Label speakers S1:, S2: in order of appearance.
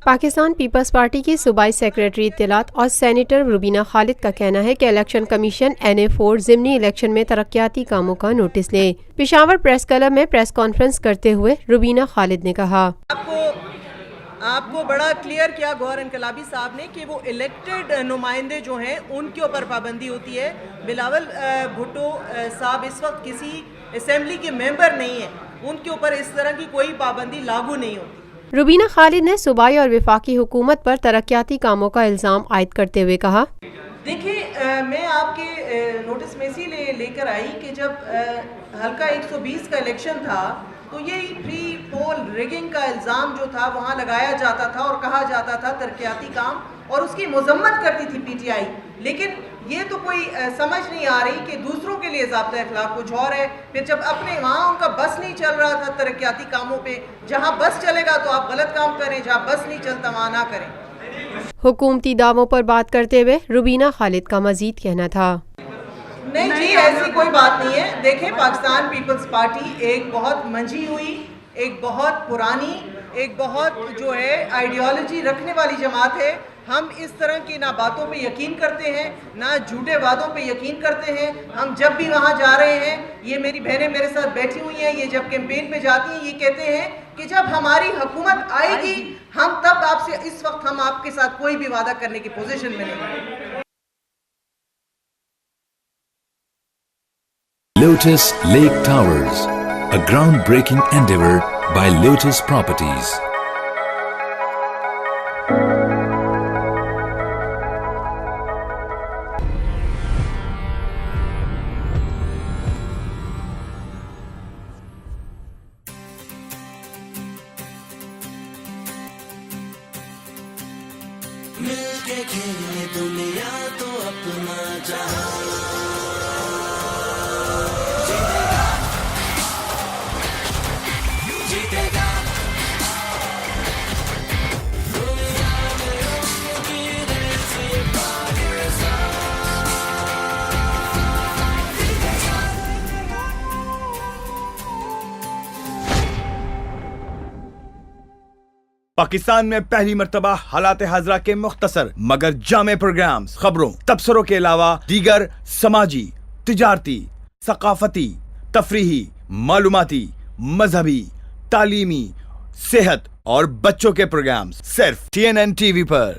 S1: Pakistan peoples party की सूबाई secretary इत्तलात और सेनेटर रुबीना खालिद का कहना है कि इलेक्शन कमीशन NA4 ज़िमनी इलेक्शन में तरक्याती कामों का नोटिस ले। पेशावर प्रेस क्लब में प्रेस कॉन्फ्रेंस करते हुए रुबीना खालिद ने कहा,
S2: आपको बड़ा क्लियर किया गौर इनकलाबी साहब ने कि वो इलेक्टेड नुमाइंदे जो हैं उनके ऊपर पाबंदी होती है। बिलावल भुट्टो साहब इस वक्त किसी असेंबली के मेंबर नहीं है, उनके ऊपर इस तरह की कोई पाबंदी लागू नहीं होती।
S1: रुबीना खालिद ने सूबाई और वफाकी हुकूमत पर तरक्याती कामों का इल्ज़ाम आयद करते हुए कहा,
S2: देखिए मैं आपके नोटिस में इसीलिए लेकर आई कि जब हल्का 120 का इलेक्शन था तो ये प्री पोल रिगिंग का इल्ज़ाम जो था वहाँ लगाया जाता था और कहा जाता था तरक्याती काम, और उसकी मजम्मत करती थी PTI। लेकिन ये तो कोई समझ नहीं आ रही कि दूसरों के लिए ज़ाब्ता अखलाक कुछ और है। फिर जब अपने वहाँ उनका बस नहीं चल रहा था तरक्याती कामों पे, जहाँ बस चलेगा तो आप गलत काम करें, जहाँ बस नहीं चलता वहाँ ना करें।
S1: हुकूमती दावों पर बात करते हुए रुबीना खालिद का मजीद कहना था,
S2: नहीं जी, ऐसी कोई बात नहीं है। देखें, पाकिस्तान पीपल्स पार्टी एक बहुत मंझी हुई, एक बहुत पुरानी, एक बहुत जो है आइडियोलॉजी रखने वाली जमात है। हम इस तरह की ना बातों पे यकीन करते हैं, ना झूठे वादों पे यकीन करते हैं। हम जब भी वहाँ जा रहे हैं, ये मेरी बहनें मेरे साथ बैठी हुई हैं, ये जब कैंपेन पे जाती हैं ये कहते हैं कि जब हमारी हुकूमत आएगी हम तब आपसे, इस वक्त हम आपके साथ कोई भी वादा करने की पोजीशन में नहीं।
S3: Lotus Lake Towers, a groundbreaking endeavor by Lotus Properties.
S4: मिलके खेले दुनिया तो अपना जहां जीतेगा दुनिया में उनकी रेस ये पाकिस्तान।
S5: पाकिस्तान में पहली मर्तबा हालात हाजरा के मुख्तसर मगर जामे प्रोग्राम्स, खबरों, तबसरों के अलावा दीगर समाजी, तिजारती, सकाफती, तफरीही, मालूमाती, मजहबी, तालीमी, सेहत और बच्चों के प्रोग्राम्स सिर्फ TNN TV पर।